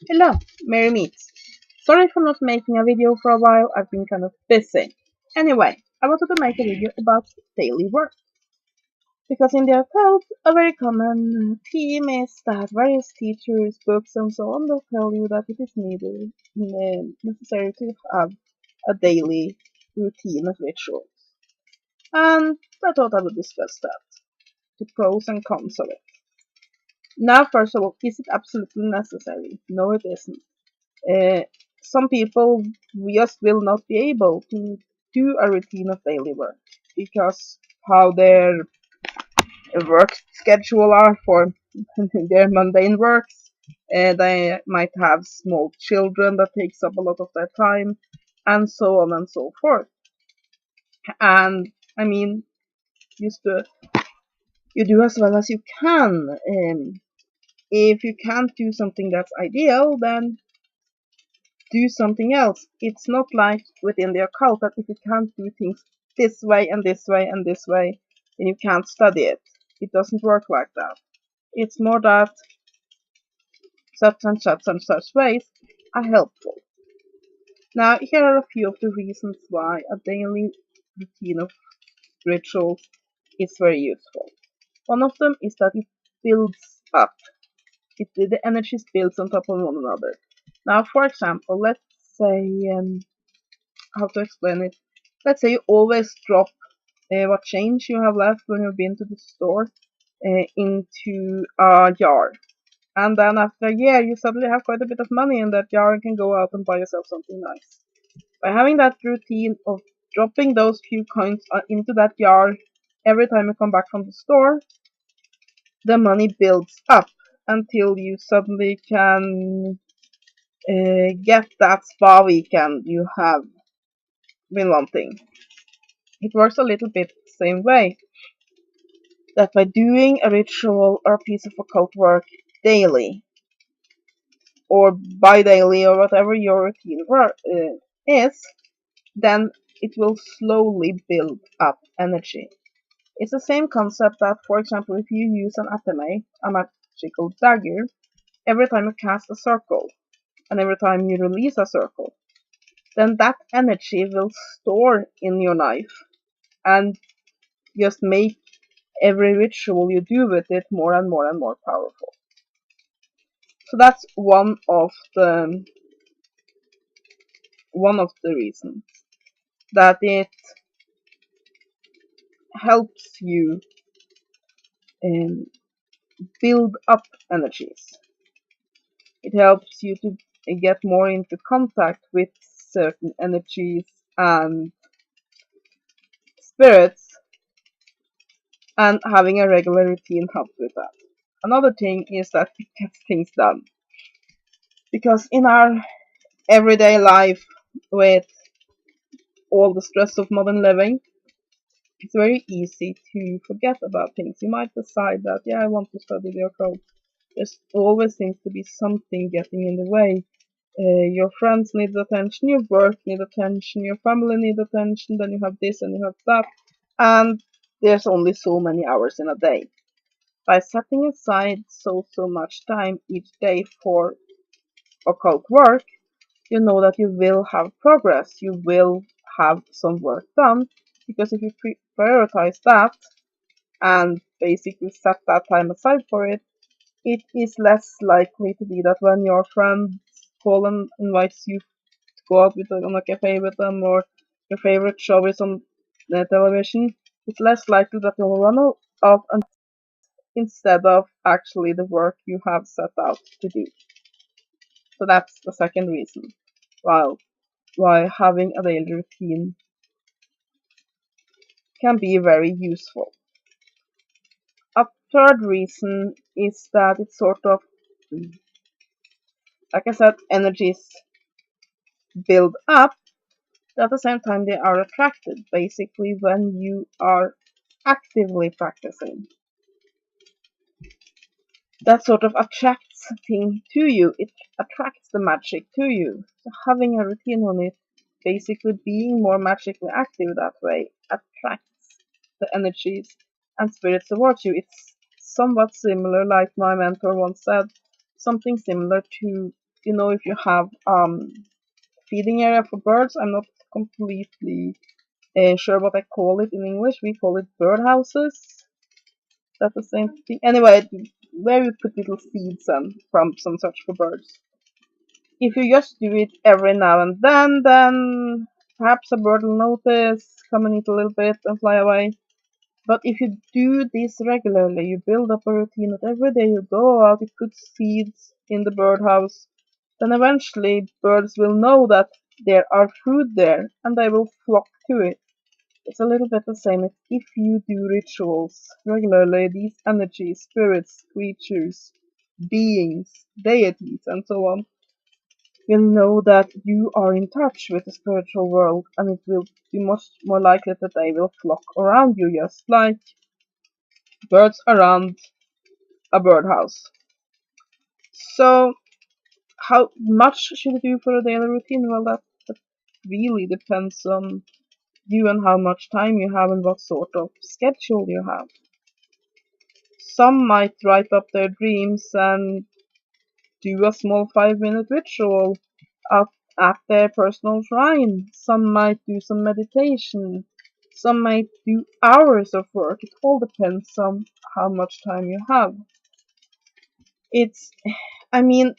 Hello, Mary Meets. Sorry for not making a video for a while, I've been kind of busy. Anyway, I wanted to make a video about daily work. Because in the occult, a very common theme is that various teachers, books and so on will tell you that it is necessary to have a daily routine of rituals. And I thought I would discuss that, the pros and cons of it. Now, first of all, is it absolutely necessary? No, it isn't. Uh, some people just will not be able to do a routine of daily work because how their work schedule are for their mundane works. They might have small children that takes up a lot of their time, and so on and so forth. And I mean, you do as well as you can. If you can't do something that's ideal, then do something else. It's not like within the occult that if you can't do things this way and this way and this way, then you can't study it. It doesn't work like that. It's more that such and such ways are helpful. Now, here are a few of the reasons why a daily routine of rituals is very useful. One of them is that it builds up. The energies builds on top of one another. Now, for example, let's say how to explain it. Let's say you always drop what change you have left when you've been to the store into a jar. And then after a year, you suddenly have quite a bit of money in that jar and can go out and buy yourself something nice. By having that routine of dropping those few coins into that jar every time you come back from the store, the money builds up until you suddenly can get that spa weekend you have been wanting. It works a little bit the same way. That by doing a ritual or a piece of occult work daily, or bi-daily, or whatever your routine is, then it will slowly build up energy. It's the same concept that, for example, if you use an atame, a magical dagger, every time you cast a circle, and every time you release a circle, then that energy will store in your knife, and just make every ritual you do with it more and more and more powerful. So that's one of the reasons that it helps you build up energies. It helps you to get more into contact with certain energies and spirits, and having a regular routine helps with that. Another thing is that it gets things done. Because in our everyday life, with all the stress of modern living, it's very easy to forget about things. You might decide that, yeah, I want to study the occult. There's always seems to be something getting in the way. Your friends need attention, your work need attention, your family need attention, then you have this and you have that, and there's only so many hours in a day. By setting aside so much time each day for occult work, you know that you will have progress, you will have some work done, because if you prioritize that and basically set that time aside for it, it is less likely to be that when your friend call and invites you to go out on a cafe with them, or your favorite show is on the television, it's less likely that you'll run out and instead of actually the work you have set out to do. So that's the second reason why having a daily routine can be very useful. A third reason is that it's sort of, like I said, energies build up, but at the same time they are attracted, basically when you are actively practicing. That sort of attracts thing to you, it attracts the magic to you. So having a routine on it, basically being more magically active that way, attracts the energies and spirits towards you. It's somewhat similar, like my mentor once said, something similar to you know, if you have feeding area for birds. I'm not completely sure what I call it in English. We call it birdhouses. That's the same thing. Anyway, where you put little seeds and crumbs and such for birds. If you just do it every now and then perhaps a bird will notice, come and eat a little bit and fly away. But if you do this regularly, you build up a routine that every day you go out, you put seeds in the birdhouse, then eventually birds will know that there are food there and they will flock to it. It's a little bit the same if you do rituals regularly, these energies, spirits, creatures, beings, deities, and so on will know that you are in touch with the spiritual world, and it will be much more likely that they will flock around you, just like birds around a birdhouse. So, how much should you do for a daily routine? Well, that really depends on you and how much time you have and what sort of schedule you have. Some might write up their dreams and do a small 5-minute ritual at, at their personal shrine. Some might do some meditation. Some might do hours of work. It all depends on how much time you have. It's, I mean,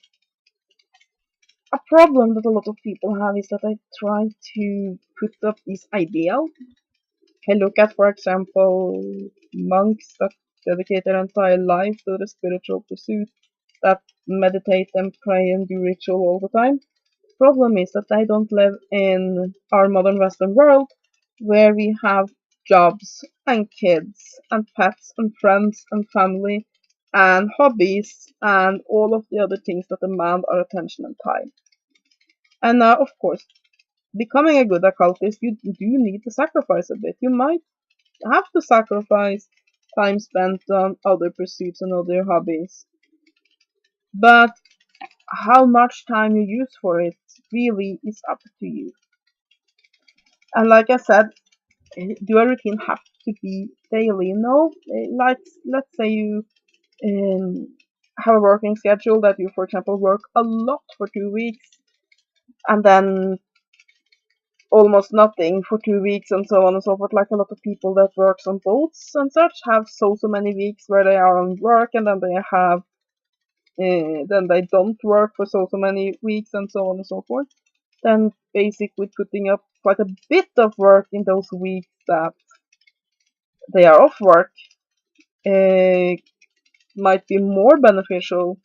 a problem that a lot of people have is that I try to put up this ideal. I look at, for example, monks that dedicate their entire life to the spiritual pursuit, that meditate and pray and do ritual all the time. Problem is that they don't live in our modern Western world where we have jobs and kids and pets and friends and family and hobbies and all of the other things that demand our attention and time. And of course, becoming a good occultist, you do need to sacrifice a bit. You might have to sacrifice time spent on other pursuits and other hobbies. But how much time you use for it really is up to you. And like I said, do a routine have to be daily? No, like let's say you have a working schedule that you, for example, work a lot for 2 weeks and then almost nothing for 2 weeks and so on and so forth. Like a lot of people that works on boats and such have so many weeks where they are on work and then they have then they don't work for so many weeks and so on and so forth. Then basically putting up quite a bit of work in those weeks that they are off work might be more beneficial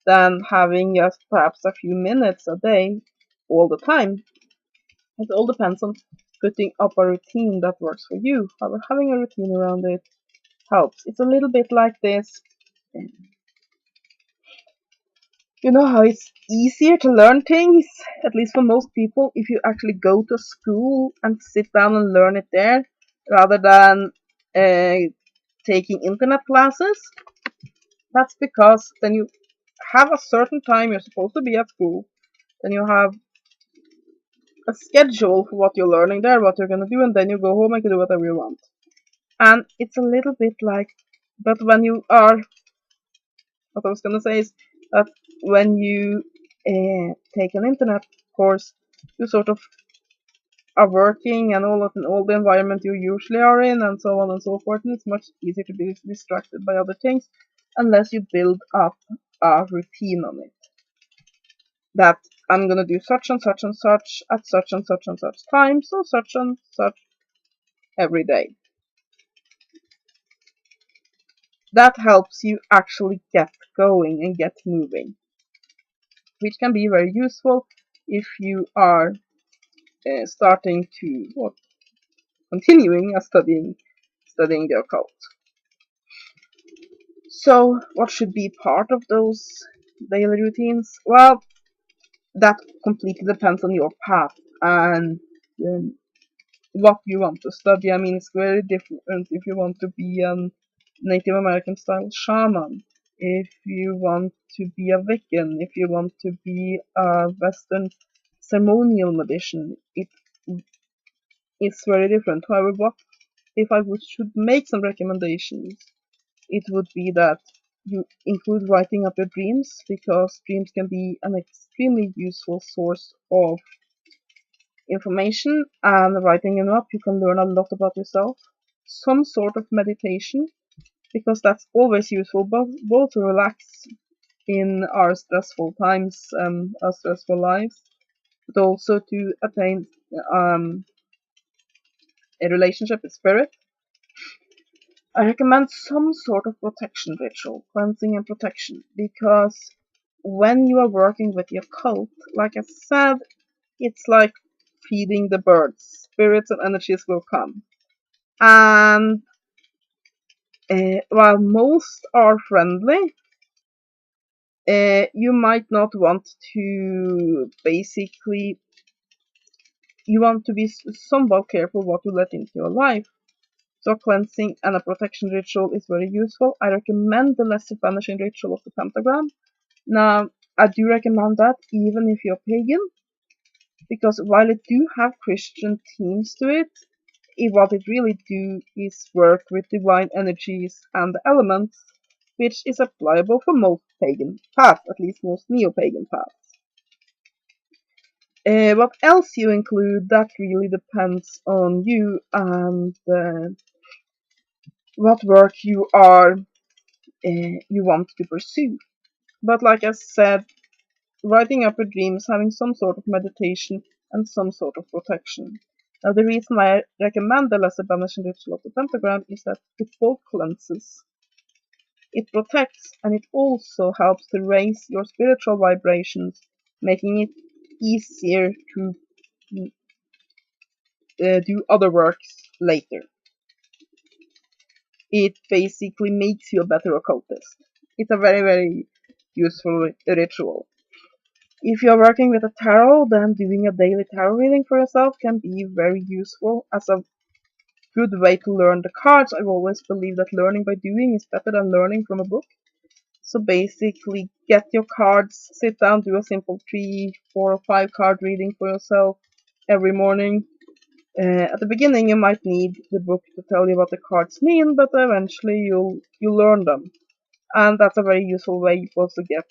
than having just perhaps a few minutes a day all the time. It all depends on putting up a routine that works for you. However, having a routine around it helps. It's a little bit like this. You know how it's easier to learn things, at least for most people, if you actually go to school and sit down and learn it there, rather than taking internet classes. That's because then you have a certain time you're supposed to be at school, then you have a schedule for what you're learning there, what you're gonna do, and then you go home and can do whatever you want. And it's a little bit like, but when you are, what I was gonna say is that when you take an internet course, you sort of are working and all the environment you usually are in and so on and so forth, and it's much easier to be distracted by other things unless you build up a routine on it. That I'm gonna do such and such and such at such and such and such time, so such and such every day. That helps you actually get going and get moving, which can be very useful if you are starting to, or continuing studying the occult. So, what should be part of those daily routines? Well, that completely depends on your path and what you want to study. I mean, it's very different if you want to be a Native American style shaman, if you want to be a Wiccan, if you want to be a Western ceremonial magician. It is very different. However, what if I should make some recommendations? It would be that you include writing up your dreams, because dreams can be an extremely useful source of information, and writing them up you can learn a lot about yourself. Some sort of meditation, because that's always useful, both to relax in our stressful times, our stressful lives, but also to attain a relationship with spirit. I recommend some sort of protection ritual, cleansing and protection, because when you are working with the occult, like I said, it's like feeding the birds. Spirits and energies will come. And while most are friendly, you might not want to you want to be somewhat careful what you let into your life. So cleansing and a protection ritual is very useful. I recommend the lesser banishing ritual of the pentagram. Now, I do recommend that even if you're pagan, because while it do have Christian themes to it, what it really do is work with divine energies and the elements, which is applicable for most pagan paths, at least most neo-pagan paths. What else you include, that really depends on you and what work you want to pursue. But like I said, writing up your dreams, having some sort of meditation, and some sort of protection. Now, the reason why I recommend the lesser banishing ritual of the pentagram is that it both cleanses, it protects, and it also helps to raise your spiritual vibrations, making it easier to do other works later. It basically makes you a better occultist. It's a very, very useful ritual. If you're working with a tarot, then doing a daily tarot reading for yourself can be very useful as a good way to learn the cards. I've always believed that learning by doing is better than learning from a book. So basically, get your cards, sit down, do a simple 3, 4, or 5 card reading for yourself every morning. At the beginning, you might need the book to tell you what the cards mean, but eventually you'll learn them, and that's a very useful way both to get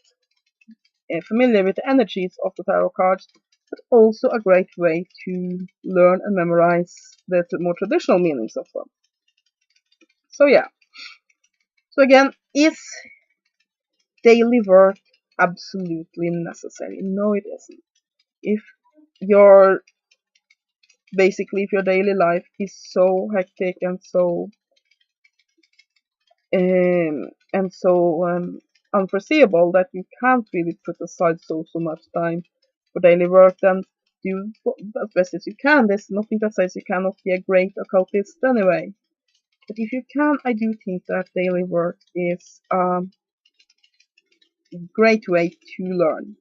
familiar with the energies of the tarot cards, but also a great way to learn and memorize the more traditional meanings of them. So yeah. So again, is daily work absolutely necessary? No, it isn't. If your daily life is so hectic and so unforeseeable that you can't really put aside so much time for daily work, then do as best as you can. There's nothing that says you cannot be a great occultist anyway. But if you can, I do think that daily work is a great way to learn.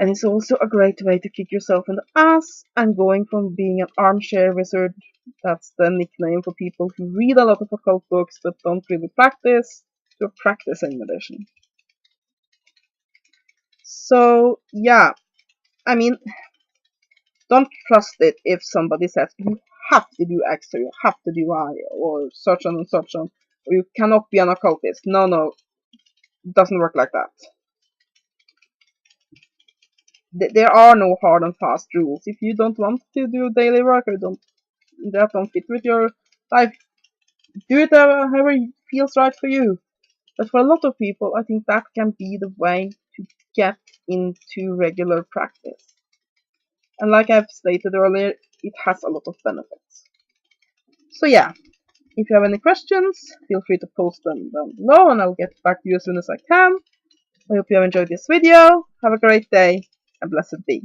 And it's also a great way to kick yourself in the ass, and going from being an armchair wizard, that's the nickname for people who read a lot of occult books but don't really practice, to a practicing magician. So yeah, I mean, don't trust it if somebody says you have to do X or you have to do Y or such and such on, or you cannot be an occultist. No, it doesn't work like that. There are no hard and fast rules. If you don't want to do daily work or that don't fit with your life, do it however it feels right for you. But for a lot of people, I think that can be the way to get into regular practice. And like I've stated earlier, it has a lot of benefits. So yeah, if you have any questions, feel free to post them down below and I'll get back to you as soon as I can. I hope you have enjoyed this video. Have a great day and blessed be.